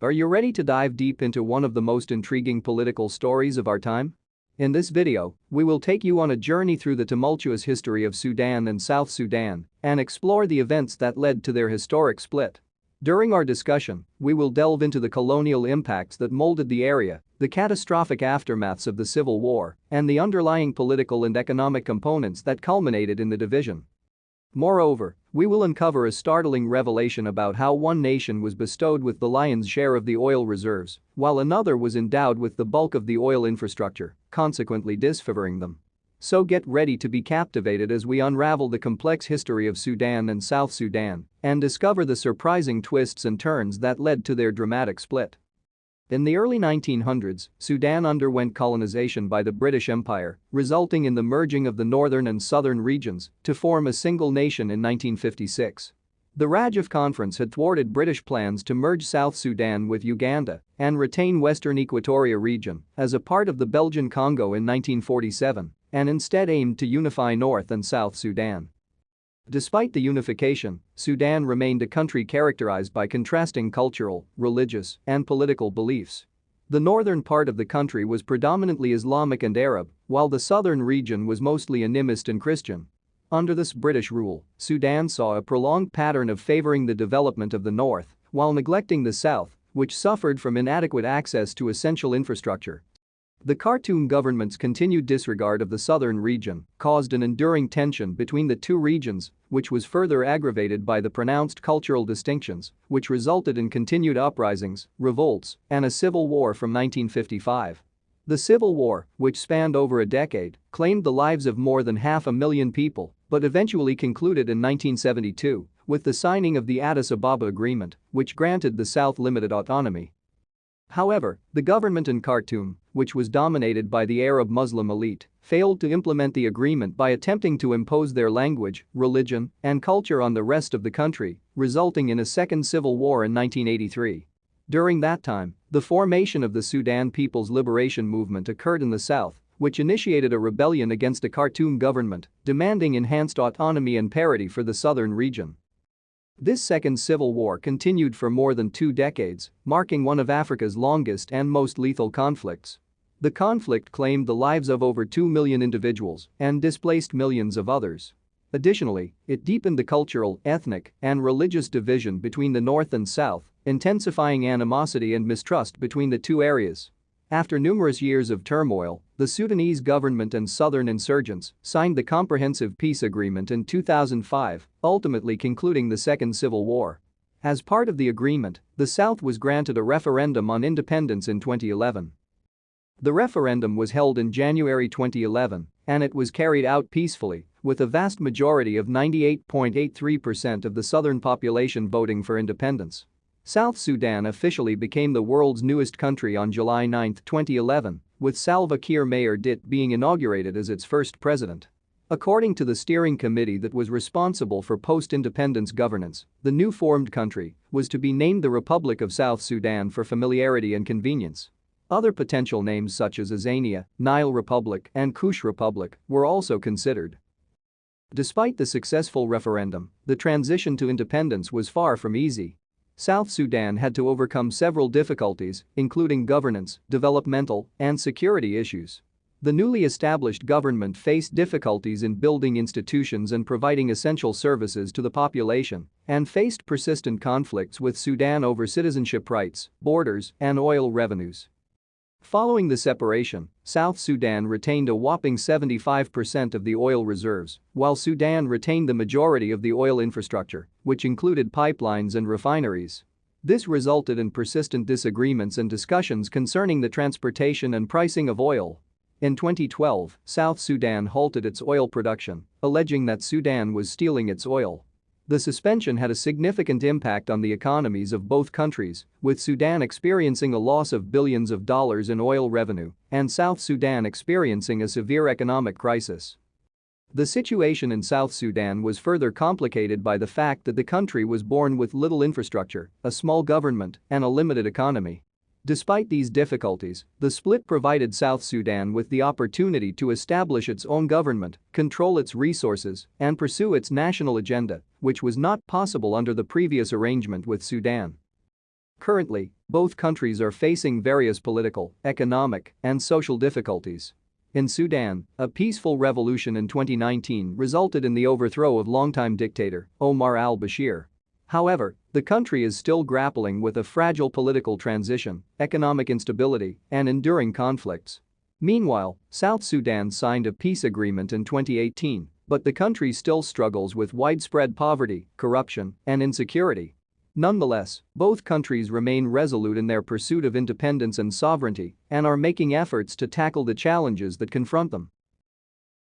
Are you ready to dive deep into one of the most intriguing political stories of our time? In this video, we will take you on a journey through the tumultuous history of Sudan and South Sudan and explore the events that led to their historic split. During our discussion, we will delve into the colonial impacts that molded the area, the catastrophic aftermaths of the civil war, and the underlying political and economic components that culminated in the division. Moreover, we will uncover a startling revelation about how one nation was bestowed with the lion's share of the oil reserves, while another was endowed with the bulk of the oil infrastructure, consequently disfavoring them. So get ready to be captivated as we unravel the complex history of Sudan and South Sudan and discover the surprising twists and turns that led to their dramatic split. In the early 1900s, Sudan underwent colonization by the British Empire, resulting in the merging of the northern and southern regions to form a single nation in 1956. The Rajaf Conference had thwarted British plans to merge South Sudan with Uganda and retain Western Equatoria region as a part of the Belgian Congo in 1947 and instead aimed to unify North and South Sudan. Despite the unification, Sudan remained a country characterized by contrasting cultural, religious, and political beliefs. The northern part of the country was predominantly Islamic and Arab, while the southern region was mostly animist and Christian. Under this British rule, Sudan saw a prolonged pattern of favoring the development of the north while neglecting the south, which suffered from inadequate access to essential infrastructure. The Khartoum government's continued disregard of the southern region caused an enduring tension between the two regions, which was further aggravated by the pronounced cultural distinctions, which resulted in continued uprisings, revolts, and a civil war from 1955. The civil war, which spanned over a decade, claimed the lives of more than 500,000 people, but eventually concluded in 1972 with the signing of the Addis Ababa Agreement, which granted the South limited autonomy. However, the government in Khartoum, which was dominated by the Arab Muslim elite, failed to implement the agreement by attempting to impose their language, religion, and culture on the rest of the country, resulting in a second civil war in 1983. During that time, the formation of the Sudan People's Liberation Movement occurred in the south, which initiated a rebellion against the Khartoum government, demanding enhanced autonomy and parity for the southern region. This second civil war continued for more than 2 decades, marking one of Africa's longest and most lethal conflicts. The conflict claimed the lives of over 2 million individuals and displaced millions of others. Additionally, it deepened the cultural, ethnic, and religious division between the north and south, intensifying animosity and mistrust between the two areas. After numerous years of turmoil, the Sudanese government and southern insurgents signed the Comprehensive Peace Agreement in 2005, ultimately concluding the Second Civil War. As part of the agreement, the South was granted a referendum on independence in 2011. The referendum was held in January 2011, and it was carried out peacefully, with a vast majority of 98.83% of the southern population voting for independence. South Sudan officially became the world's newest country on July 9, 2011, with Salva Kiir Mayardit being inaugurated as its first president. According to the steering committee that was responsible for post-independence governance, the new formed country was to be named the Republic of South Sudan for familiarity and convenience. Other potential names such as Azania, Nile Republic, and Kush Republic were also considered. Despite the successful referendum, the transition to independence was far from easy. South Sudan had to overcome several difficulties, including governance, developmental, and security issues. The newly established government faced difficulties in building institutions and providing essential services to the population, and faced persistent conflicts with Sudan over citizenship rights, borders, and oil revenues. Following the separation, South Sudan retained a whopping 75% of the oil reserves, while Sudan retained the majority of the oil infrastructure, which included pipelines and refineries. This resulted in persistent disagreements and discussions concerning the transportation and pricing of oil. In 2012, South Sudan halted its oil production, alleging that Sudan was stealing its oil. The suspension had a significant impact on the economies of both countries, with Sudan experiencing a loss of billions of dollars in oil revenue and South Sudan experiencing a severe economic crisis. The situation in South Sudan was further complicated by the fact that the country was born with little infrastructure, a small government, and a limited economy. Despite these difficulties, the split provided South Sudan with the opportunity to establish its own government, control its resources, and pursue its national agenda, which was not possible under the previous arrangement with Sudan. Currently, both countries are facing various political, economic, and social difficulties. In Sudan, a peaceful revolution in 2019 resulted in the overthrow of longtime dictator Omar al-Bashir. However, the country is still grappling with a fragile political transition, economic instability, and enduring conflicts. Meanwhile, South Sudan signed a peace agreement in 2018, but the country still struggles with widespread poverty, corruption, and insecurity. Nonetheless, both countries remain resolute in their pursuit of independence and sovereignty and are making efforts to tackle the challenges that confront them.